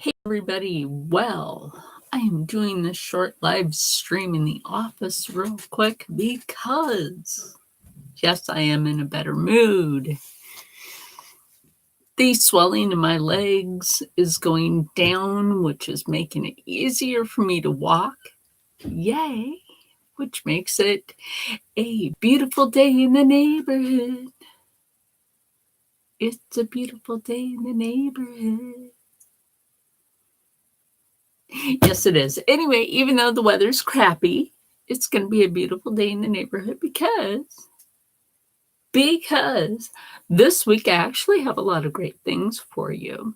Hey everybody, well, I am doing this short live stream in the office real quick because, yes, I am in a better mood. The swelling in my legs is going down, which is making it easier for me to walk. Yay! Which makes it a beautiful day in the neighborhood. It's a beautiful day in the neighborhood. Yes, it is. Anyway, even though the weather's crappy, it's going to be a beautiful day in the neighborhood because this week I actually have a lot of great things for you.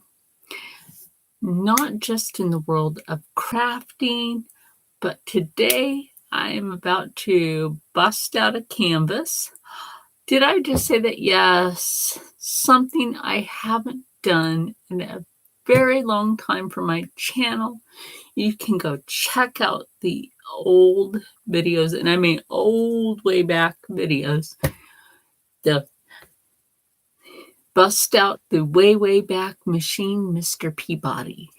Not just in the world of crafting, but today I am about to bust out a canvas. Did I just say that? Yes, something I haven't done in a very long time for my channel. You can go check out the old videos, and I mean old way back videos. The bust out the way back machine, Mr. Peabody.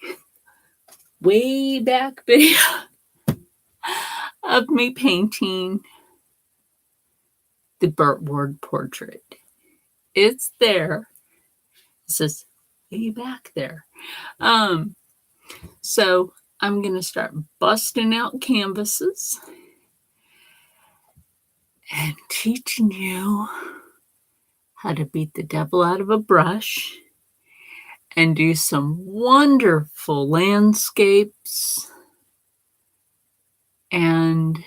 Way back video of me painting the Burt Ward portrait. It's there. It says way back there. So I'm going to start busting out canvases and teaching you how to beat the devil out of a brush and do some wonderful landscapes and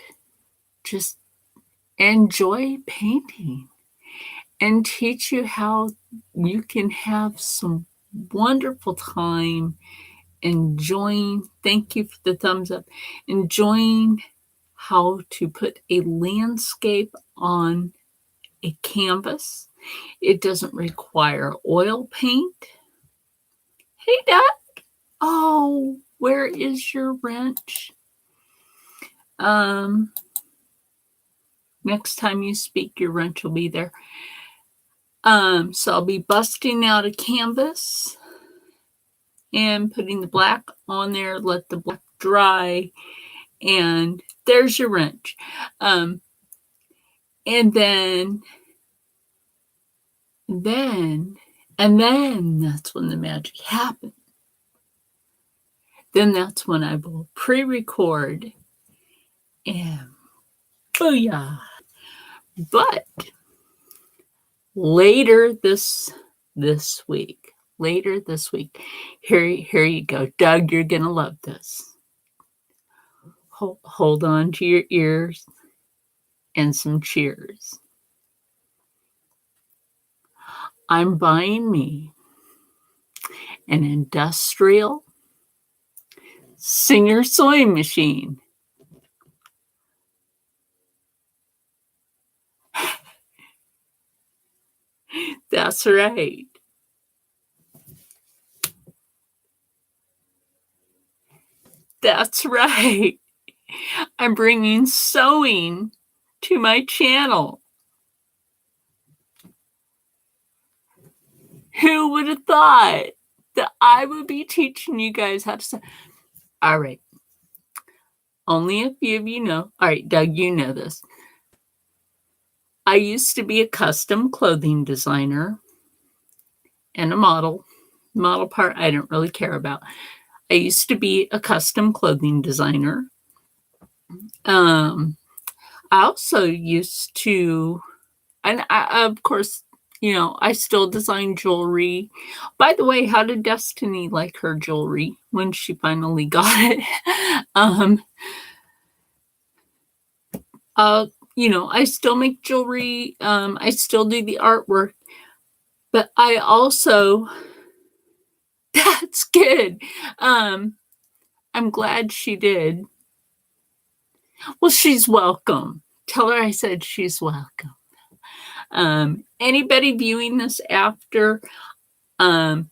just enjoy painting and teach you how you can have some wonderful time enjoying, thank you for the thumbs up, enjoying how to put a landscape on a canvas. It doesn't require oil paint. Hey, Duck. Oh, where is your wrench? Next time you speak, your wrench will be there. So I'll be busting out a canvas and putting the black on there, let the black dry, and there's your wrench. And then that's when the magic happens. Then that's when I will pre-record and booyah. But later this week, here you go. Doug, you're going to love this. Hold on to your ears and some cheers. I'm buying me an industrial Singer sewing machine. That's right. That's right. I'm bringing sewing to my channel. Who would have thought that I would be teaching you guys how to sew? All right. Only a few of you know. All right, Doug, you know this. I used to be a custom clothing designer and a model. Model part I don't really care about. I used to be a custom clothing designer. I also used to, and of course, you know, I still design jewelry. By the way, how did Destiny like her jewelry when she finally got it? You know, I still make jewelry. I still do the artwork, but I also, that's good. I'm glad she did. Well, she's welcome. Tell her I said she's welcome. Anybody viewing this after Doug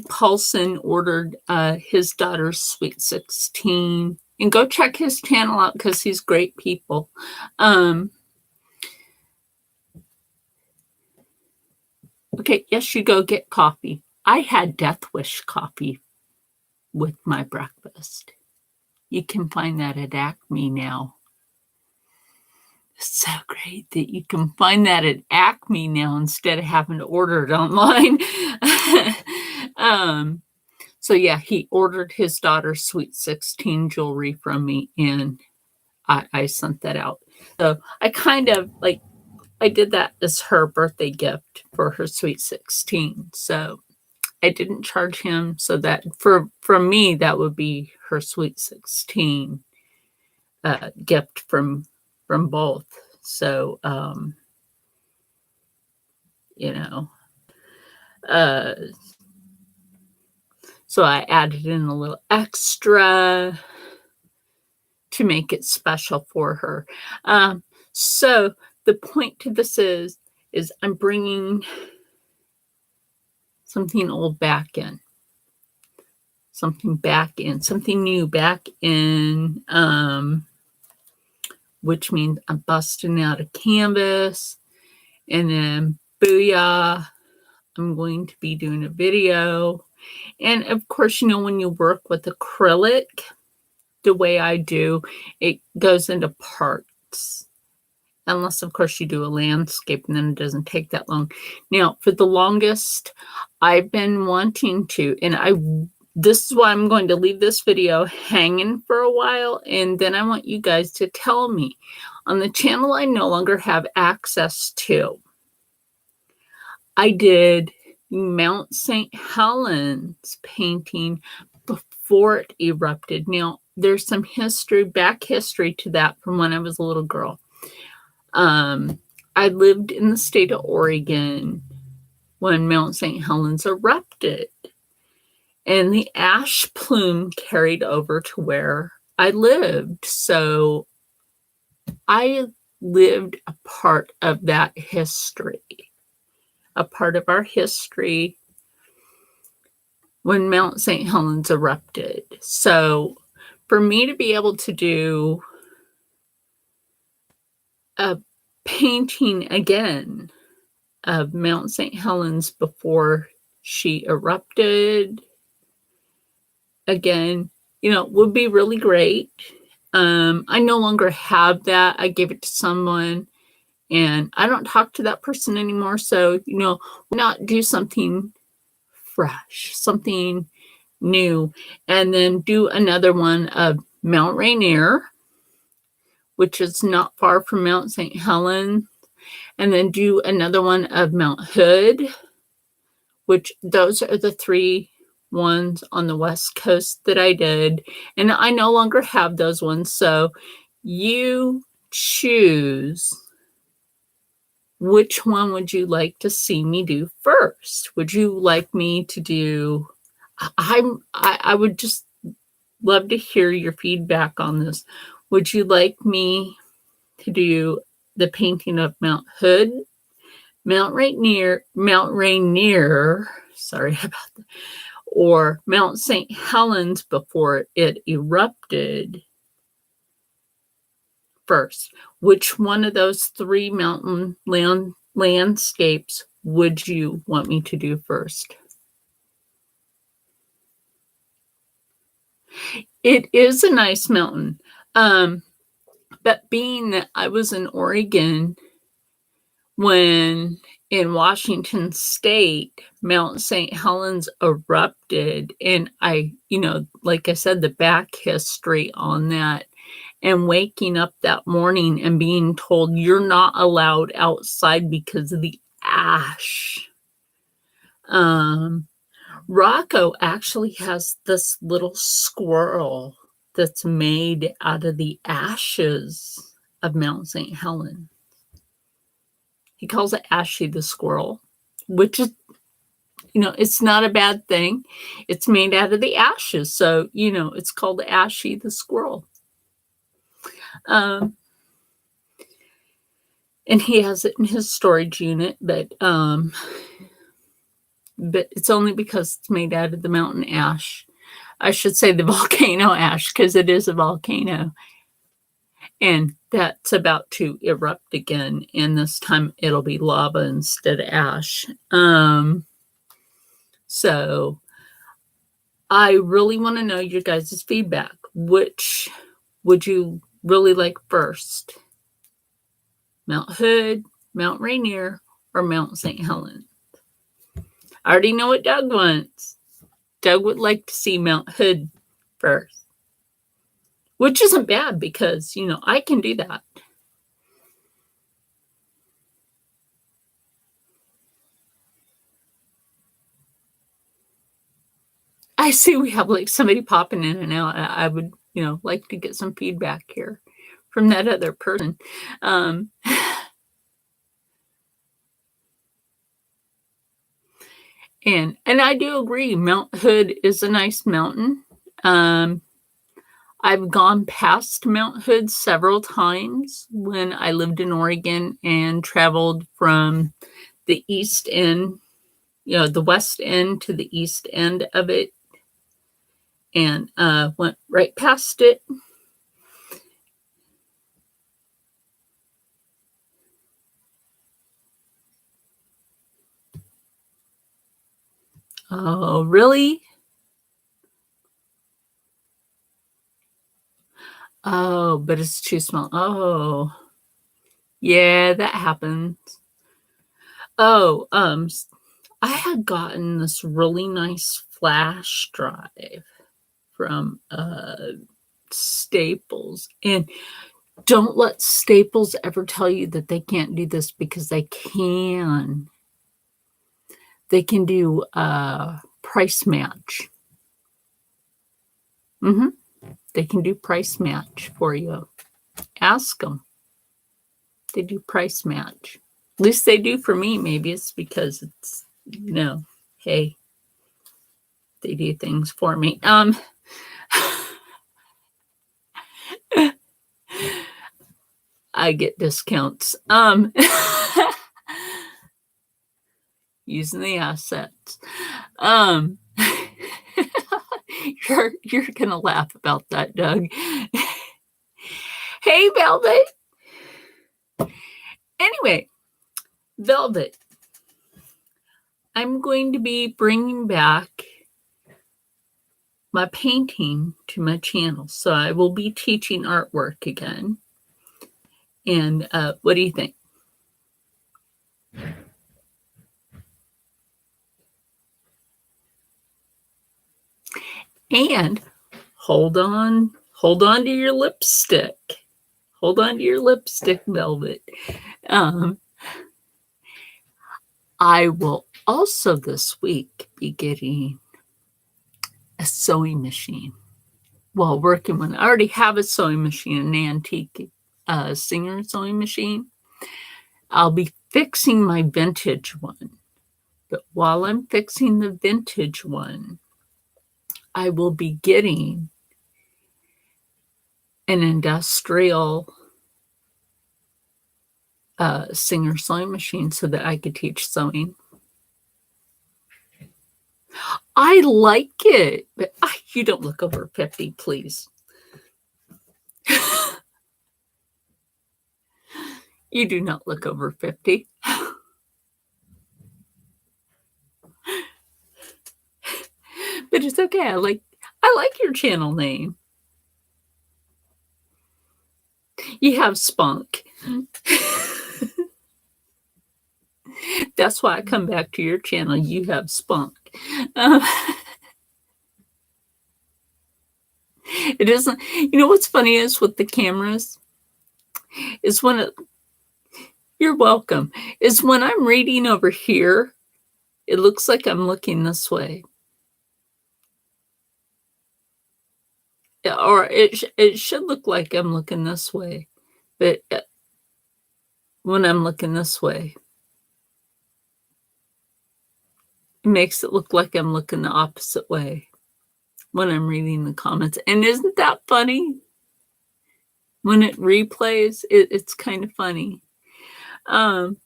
Paulson ordered his daughter's Sweet 16, and go check his channel out because he's great people. Okay, yes, you go get coffee. I had Death Wish coffee with my breakfast. You can find that at Acme now. It's so great that you can find that at Acme now instead of having to order it online. So yeah, he ordered his daughter's Sweet 16 jewelry from me, and I sent that out. So I kind of like, I did that as her birthday gift for her Sweet 16. So I didn't charge him, so that from me, that would be her Sweet 16 gift from both. So, you know, so I added in a little extra to make it special for her. So the point to this is I'm bringing something old back in, something new back in, which means I'm busting out a canvas, and then booyah, I'm going to be doing a video. And of course, when you work with acrylic, the way I do, it goes into parts. Unless, of course, you do a landscape, and then it doesn't take that long. Now, for the longest, I've been wanting to, and this is why I'm going to leave this video hanging for a while, and then I want you guys to tell me. On the channel I no longer have access to, I did Mount St. Helens painting before it erupted. Now, there's some back history to that from when I was a little girl. I lived in the state of Oregon when Mount St. Helens erupted, and the ash plume carried over to where I lived. So I lived a part of that history, a part of our history when Mount St. Helens erupted. So for me to be able to do a painting again of Mount St. Helens before she erupted again, would be really great. I no longer have that. I gave it to someone, and I don't talk to that person anymore. So, why not do something fresh, something new, and then do another one of Mount Rainier, which is not far from Mount St. Helens, and then do another one of Mount Hood, which those are the 3 ones on the West Coast that I did. And I no longer have those ones. So you choose, which one would you like to see me do first? Would you like me to do, I would just love to hear your feedback on this. Would you like me to do the painting of Mount Hood, Mount Rainier, sorry about that, or Mount St. Helens before it erupted first? Which one of those 3 mountain landscapes would you want me to do first? It is a nice mountain. But being that I was in Oregon when in Washington State, Mount St. Helens erupted, and I, like I said, the back history on that, and waking up that morning and being told you're not allowed outside because of the ash. Rocco actually has this little squirrel that's made out of the ashes of Mount St. Helens. He calls it Ashy the squirrel, which is, it's not a bad thing. It's made out of the ashes. So, it's called Ashy the squirrel. And he has it in his storage unit, but it's only because it's made out of the mountain ash. I should say the volcano ash, because it is a volcano. And that's about to erupt again. And this time it'll be lava instead of ash. So I really want to know your guys' feedback. Which would you really like first? Mount Hood, Mount Rainier, or Mount St. Helens? I already know what Doug wants. Doug would like to see Mount Hood first, which isn't bad because, I can do that. I see we have like somebody popping in and out. I would, like to get some feedback here from that other person. And I do agree, Mount Hood is a nice mountain. I've gone past Mount Hood several times when I lived in Oregon and traveled from the east end, the west end to the east end of it, and went right past it. Oh, really? Oh, but it's too small. Oh, yeah, that happens. Oh, I had gotten this really nice flash drive from Staples, and don't let Staples ever tell you that they can't do this, because they can. They can do price match. They can do price match for you. Ask them. They do price match. At least they do for me. Maybe it's because it's, hey, they do things for me. I get discounts. Using the assets. You're gonna laugh about that, Doug. Hey, Velvet. Anyway, Velvet, I'm going to be bringing back my painting to my channel, so I will be teaching artwork again. And what do you think? And hold on to your lipstick. Hold on to your lipstick, Velvet. I will also this week be getting a sewing machine. Well, working one. I already have a sewing machine, an antique Singer sewing machine. I'll be fixing my vintage one. But while I'm fixing the vintage one, I will be getting an industrial Singer sewing machine so that I could teach sewing. I like it, but you don't look over 50, please. You do not look over 50. But it's okay. I like your channel name. You have spunk. That's why I come back to your channel. You have spunk. It isn't. You know what's funny is with the cameras is you're welcome. Is when I'm reading over here, it looks like I'm looking this way. Or it should look like I'm looking this way. But when I'm looking this way, it makes it look like I'm looking the opposite way when I'm reading the comments. And isn't that funny? When it replays, it's kind of funny. But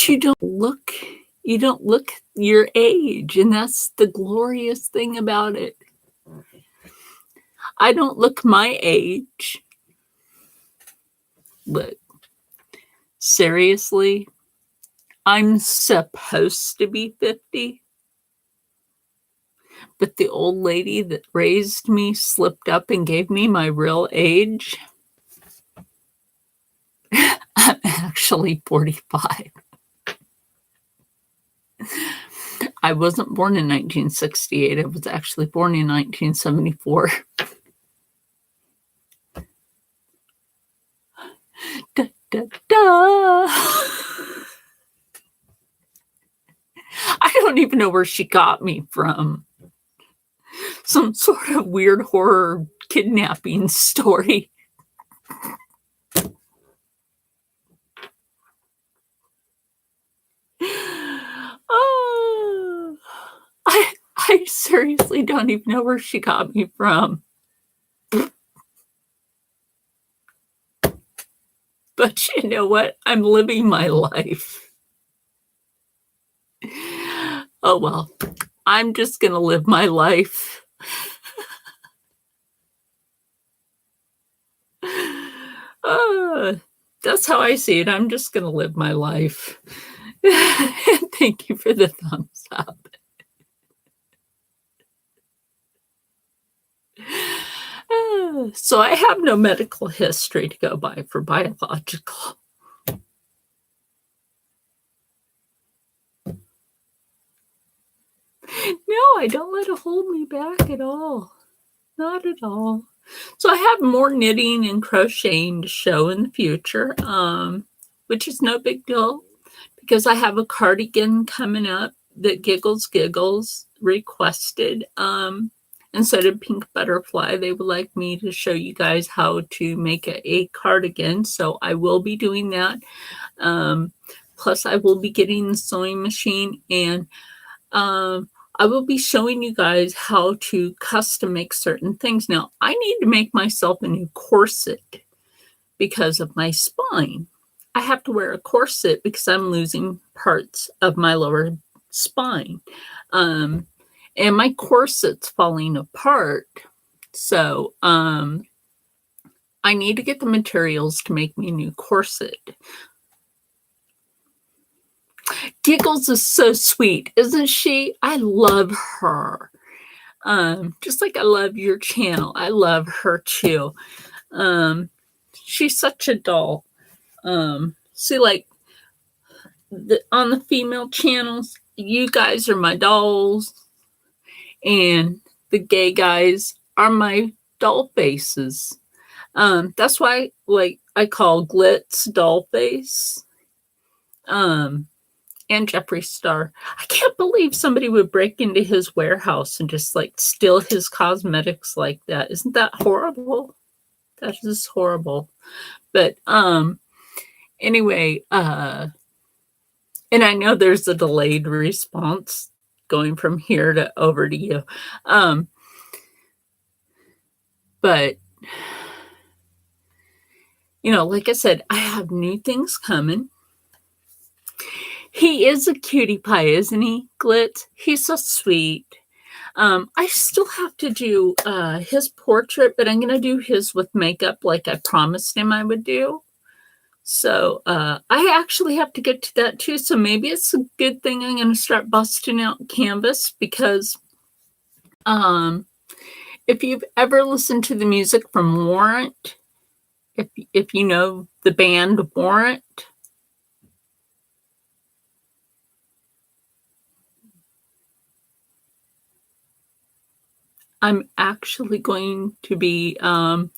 you don't look your age, and that's the glorious thing about it. I don't look my age. But seriously, I'm supposed to be 50. but the old lady that raised me slipped up and gave me my real age. I'm actually 45. I wasn't born in 1968. I was actually born in 1974. Da, da, da. I don't even know where she got me from. Some sort of weird horror kidnapping story. Oh, I seriously don't even know where she got me from. But you know what? I'm living my life. Oh, well, I'm just going to live my life. That's how I see it. I'm just going to live my life. Thank you for the thumbs up. So I have no medical history to go by for biological. No, I don't let it hold me back at all. Not at all. So I have more knitting and crocheting to show in the future, which is no big deal because I have a cardigan coming up that Giggles requested. Instead of Pink Butterfly, they would like me to show you guys how to make a cardigan. So I will be doing that. Plus, I will be getting the sewing machine, and I will be showing you guys how to custom make certain things. Now, I need to make myself a new corset because of my spine. I have to wear a corset because I'm losing parts of my lower spine. And my corset's falling apart. So I need to get the materials to make me a new corset. Giggles is so sweet, isn't she? I love her. Just like I love your channel. I love her too. She's such a doll. See, like on the female channels, you guys are my dolls. And the gay guys are my doll faces. That's why, like, I call Glitz doll face. And Jeffree Star. I can't believe somebody would break into his warehouse and just like steal his cosmetics like that. Isn't that horrible? That is horrible. But anyway, and I know there's a delayed response going from here to over to you. But you know, like I said, I have new things coming. He is a cutie pie, isn't he, Glitz? He's so sweet. I still have to do his portrait, but I'm going to do his with makeup like I promised him I would do. So I actually have to get to that too. So maybe it's a good thing I'm going to start busting out Canvas because if you've ever listened to the music from Warrant, if you know the band Warrant, I'm actually going to be, I'm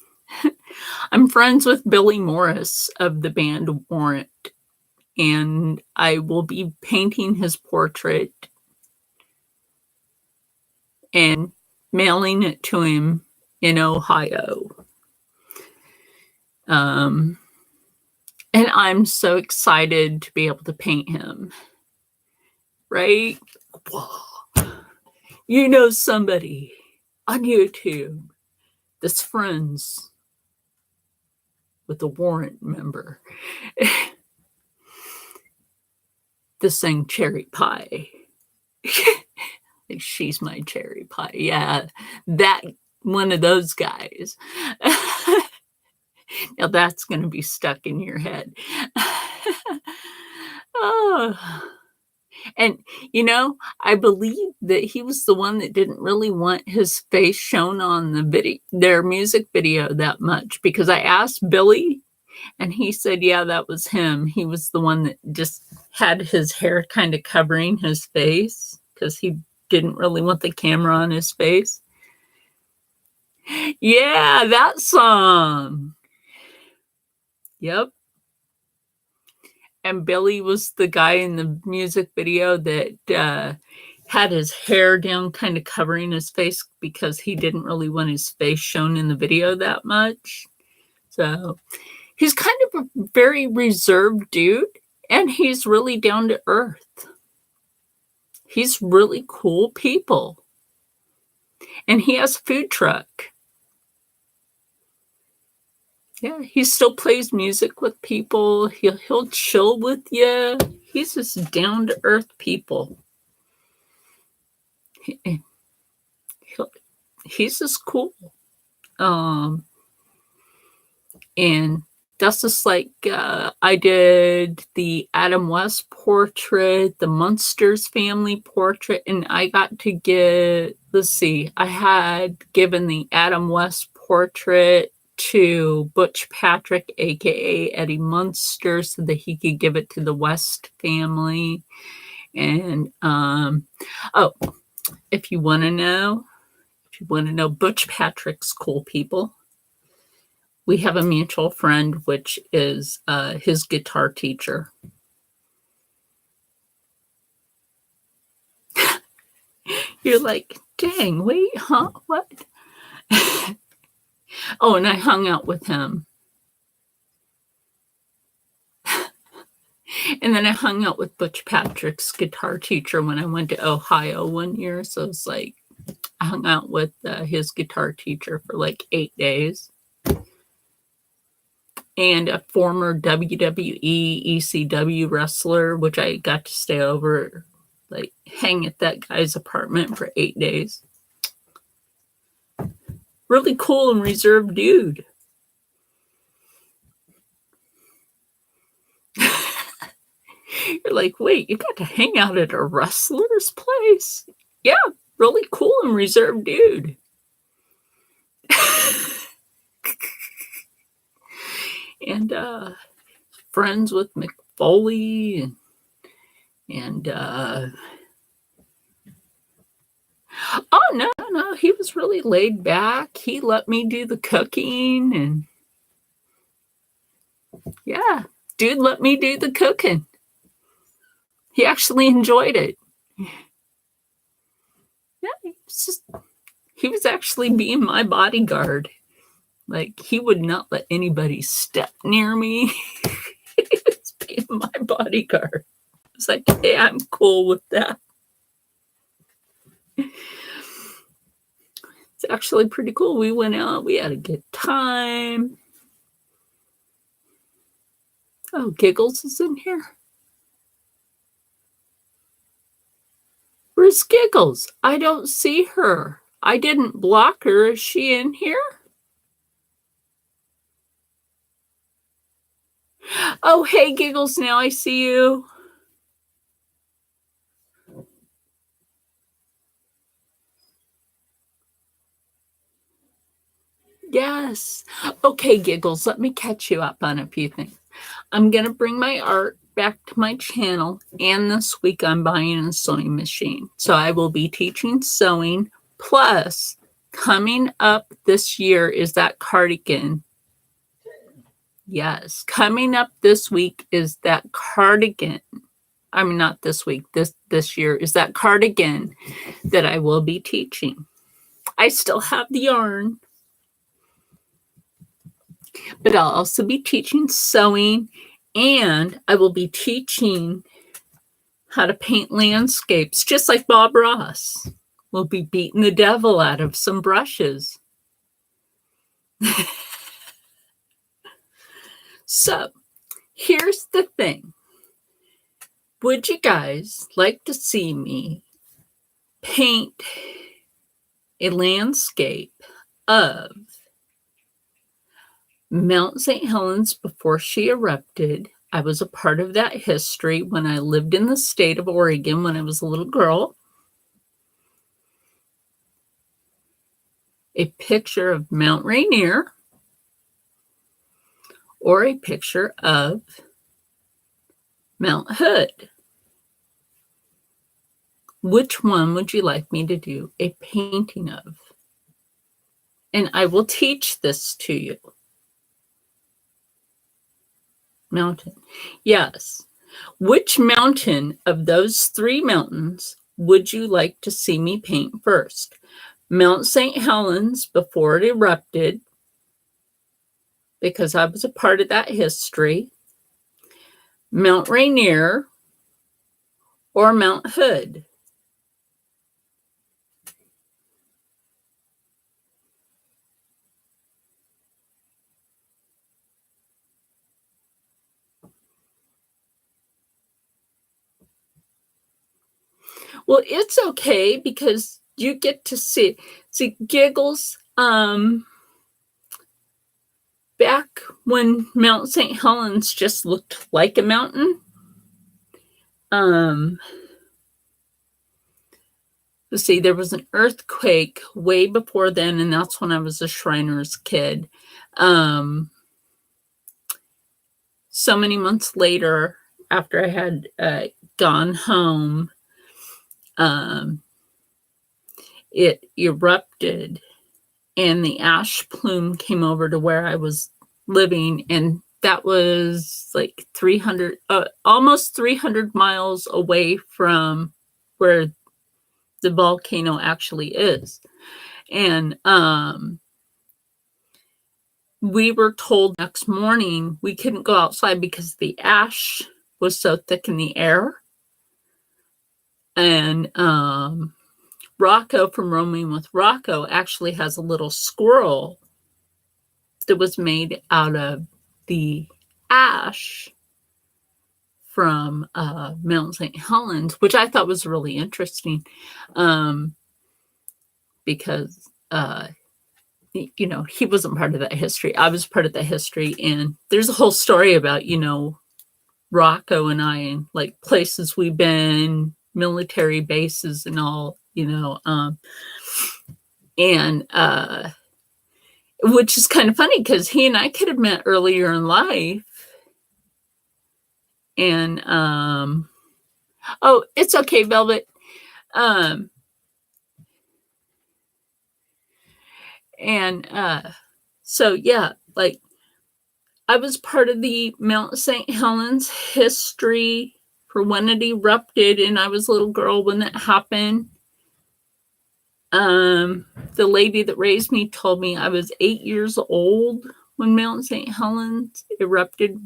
friends with Billy Morris of the band Warrant, and I will be painting his portrait and mailing it to him in Ohio. And I'm so excited to be able to paint him, right? Whoa. You know somebody on YouTube that's friends with a Warrant member that sang Cherry Pie. She's my cherry pie. Yeah, that one of those guys. Now that's going to be stuck in your head. Oh. And, I believe that he was the one that didn't really want his face shown on their music video that much, because I asked Billy and he said, yeah, that was him. He was the one that just had his hair kind of covering his face because he didn't really want the camera on his face. Yeah, that song. Yep. And Billy was the guy in the music video that had his hair down, kind of covering his face because he didn't really want his face shown in the video that much. So he's kind of a very reserved dude, and he's really down to earth. He's really cool people. And he has a food truck. Yeah, he still plays music with people. He'll chill with you. He's just down to earth people. He's just cool. And that's just like I did the Adam West portrait, the Munsters family portrait, and I got to I had given the Adam West portrait to Butch Patrick, aka Eddie Munster, so that he could give it to the West family. And if you want to know Butch Patrick's cool people, we have a mutual friend, which is his guitar teacher. You're like, dang, wait, huh? What? Oh, and I hung out with him. And then I hung out with Butch Patrick's guitar teacher when I went to Ohio one year. So it's like I hung out with his guitar teacher for like 8 days. And a former WWE ECW wrestler, which I got to stay over, like hang at that guy's apartment for 8 days. Really cool and reserved dude. You're like, wait, you got to hang out at a wrestler's place? Yeah, really cool and reserved dude. And friends with Mick Foley and oh no, he was really laid back. He let me do the cooking, and yeah, dude let me do the cooking. He actually enjoyed it. Yeah, he was actually being my bodyguard. Like, he would not let anybody step near me. He was being my bodyguard. It's like, hey, I'm cool with that. It's actually pretty cool. We went out. We had a good time. Oh, Giggles is in here. Where's Giggles? I don't see her. I didn't block her. Is she in here? Oh, hey, Giggles, now I see you. Yes. Okay, Giggles, let me catch you up on a few things. I'm going to bring my art back to my channel, and this week I'm buying a sewing machine. So I will be teaching sewing. Plus, coming up this year is that cardigan. Yes, coming up this week is that cardigan. I mean, not this week, this year is that cardigan that I will be teaching. I still have the yarn, but I'll also be teaching sewing, and I will be teaching how to paint landscapes, just like Bob Ross. We'll be beating the devil out of some brushes. So, here's the thing. Would you guys like to see me paint a landscape of Mount St. Helens before she erupted, I was a part of that history when I lived in the state of Oregon when I was a little girl. A picture of Mount Rainier or a picture of Mount Hood. Which one would you like me to do a painting of? And I will teach this to you. Mountain. Yes. Which mountain of those three mountains would you like to see me paint first? Mount St. Helens before it erupted, because I was a part of that history. Mount Rainier or Mount Hood? Well, it's okay because you get to see Giggles. Back when Mount St. Helens just looked like a mountain. Let's see, there was an earthquake way before then, and that's when I was a Shriners kid. So many months later, after I had gone home, it erupted, and the ash plume came over to where I was living, and that was like almost 300 miles away from where the volcano actually is. And we were told next morning we couldn't go outside because the ash was so thick in the air. And Rocco from Roaming with Rocco actually has a little squirrel that was made out of the ash from Mount St. Helens, which I thought was really interesting, because he wasn't part of that history. I was part of that history, and there's a whole story about Rocco and I, and like places we've been, military bases and all, and which is kind of funny because he and I could have met earlier in life. And oh, it's okay, Velvet. So yeah, like I was part of the Mount St. Helens history for when it erupted, and I was a little girl when that happened. The lady that raised me told me I was 8 years old when Mount St. Helens erupted,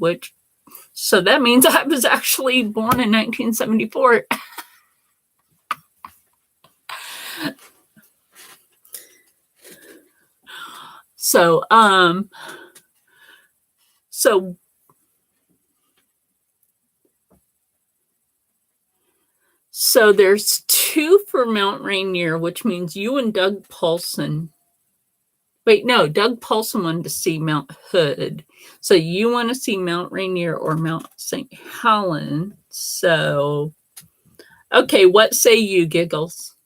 so that means I was actually born in 1974. So there's 2 for Mount Rainier, which means you and Doug Paulson. Wait, no, Doug Paulson wanted to see Mount Hood. So you want to see Mount Rainier or Mount St. Helens. So, okay, what say you, Giggles?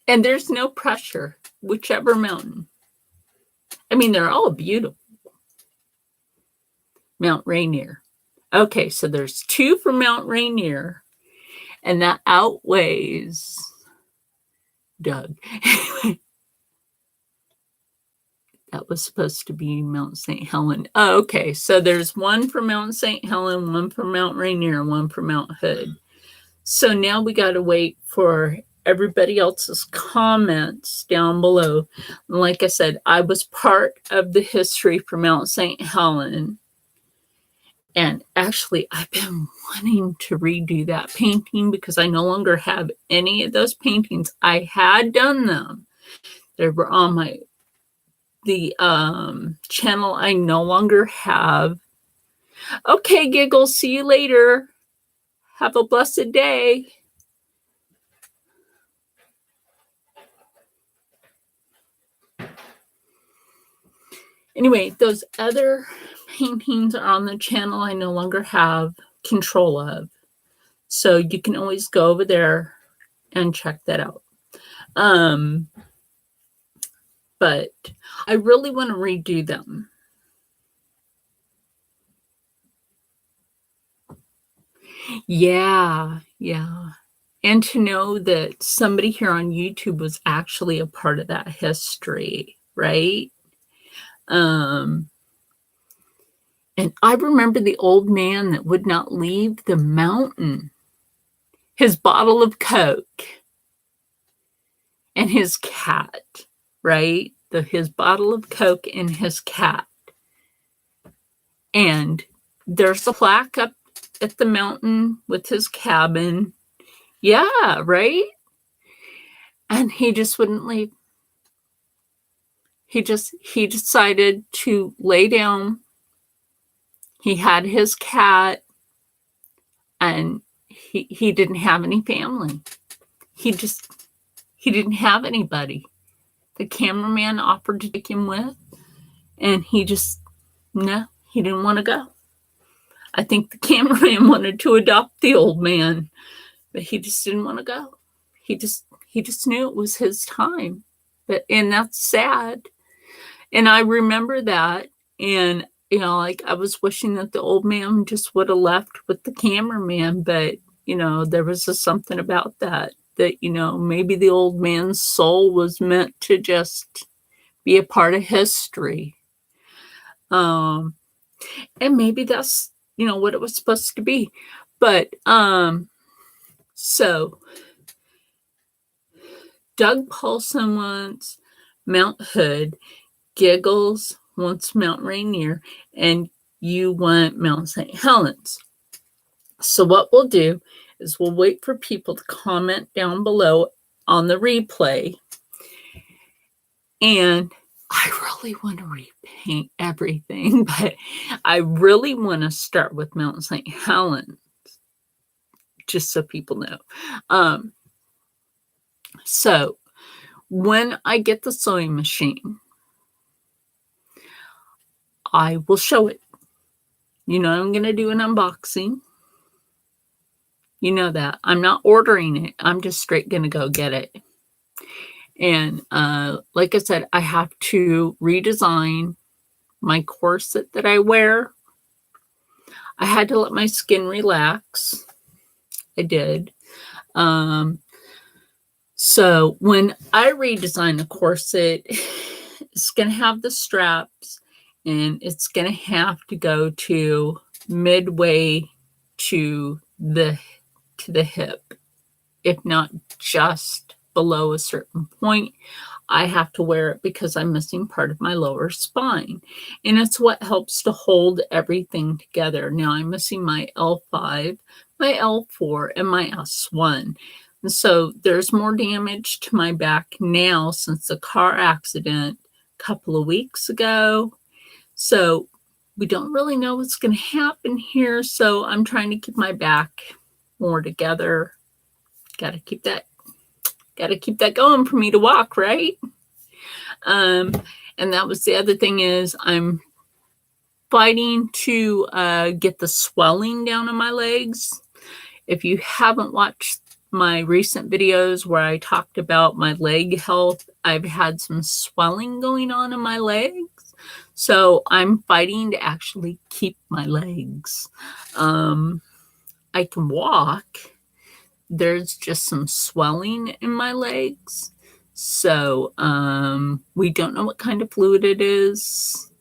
And there's no pressure, whichever mountain. I mean, they're all beautiful. Mount Rainier. Okay, so there's 2 for Mount Rainier, and that outweighs Doug. That was supposed to be Mount St. Helens. Oh, okay, so there's 1 for Mount St. Helens, 1 for Mount Rainier, 1 for Mount Hood. So now we got to wait for everybody else's comments down below. Like I said, I was part of the history for Mount St. Helens. And actually, I've been wanting to redo that painting because I no longer have any of those paintings. I had done them. They were on my the channel I no longer have. Okay, Giggles, see you later. Have a blessed day. Anyway, those other paintings are on the channel I no longer have control of. So you can always go over there and check that out. But I really want to redo them. Yeah. And to know that somebody here on YouTube was actually a part of that history, right? And I remember the old man that would not leave the mountain, his bottle of Coke, and his cat, right? His bottle of Coke and his cat. And there's a plaque up at the mountain with his cabin. Yeah, right? And he just wouldn't leave. He decided to lay down. He had his cat, and he didn't have any family. He didn't have anybody. The cameraman offered to take him with, and he didn't want to go. I think the cameraman wanted to adopt the old man, but he just didn't want to go. He just knew it was his time. And that's sad. And I remember that. And, like I was wishing that the old man just would have left with the cameraman. But, there was just something about that, maybe the old man's soul was meant to just be a part of history. And maybe that's, what it was supposed to be. But, so Doug Paulson wants Mount Hood, Giggles wants Mount Rainier, and you want Mount St. Helens. So what we'll do is we'll wait for people to comment down below on the replay. And I really want to repaint everything, but I really want to start with Mount St. Helens, just so people know. So when I get the sewing machine, I will show it. I'm going to do an unboxing. You know that. I'm not ordering it. I'm just straight going to go get it. And like I said, I have to redesign my corset that I wear. I had to let my skin relax. I did. So when I redesign the corset, it's going to have the straps, and it's going to have to go to midway to the hip, if not just below a certain point. I have to wear it because I'm missing part of my lower spine, and it's what helps to hold everything together. Now I'm missing my L5, my L4, and my S1. And so there's more damage to my back now since the car accident a couple of weeks ago. So we don't really know what's going to happen here. So I'm trying to keep my back more together. Got to keep that going for me to walk, right? And that was the other thing, is I'm fighting to get the swelling down in my legs. If you haven't watched my recent videos where I talked about my leg health, I've had some swelling going on in my legs. So I'm fighting to actually keep my legs. I can walk. There's just some swelling in my legs. So we don't know what kind of fluid it is.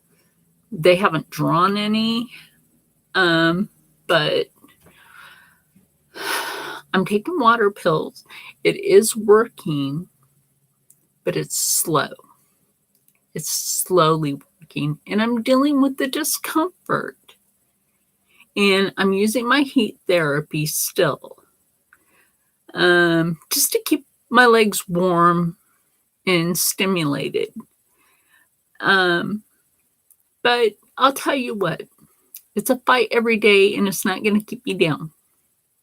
They haven't drawn any. But I'm taking water pills. It is working, but it's slow. It's slowly working, and I'm dealing with the discomfort. And I'm using my heat therapy still, just to keep my legs warm and stimulated. But I'll tell you what, it's a fight every day, and it's not going to keep me down.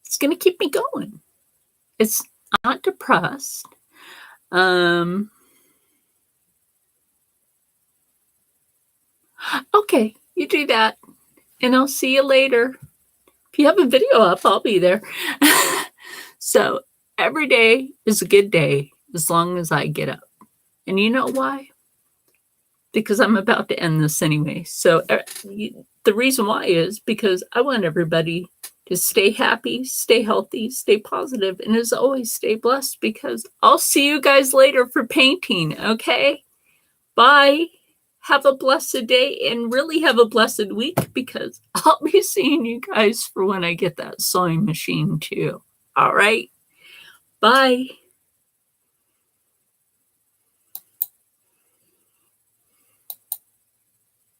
It's going to keep me going. It's not depressed. Okay, you do that, and I'll see you later. If you have a video up, I'll be there. So every day is a good day as long as I get up. And you know why? Because I'm about to end this anyway. So the reason why is because I want everybody to stay happy, stay healthy, stay positive, and as always, stay blessed, because I'll see you guys later for painting, okay? Bye. Have a blessed day, and really have a blessed week, because I'll be seeing you guys for when I get that sewing machine too. All right? Bye.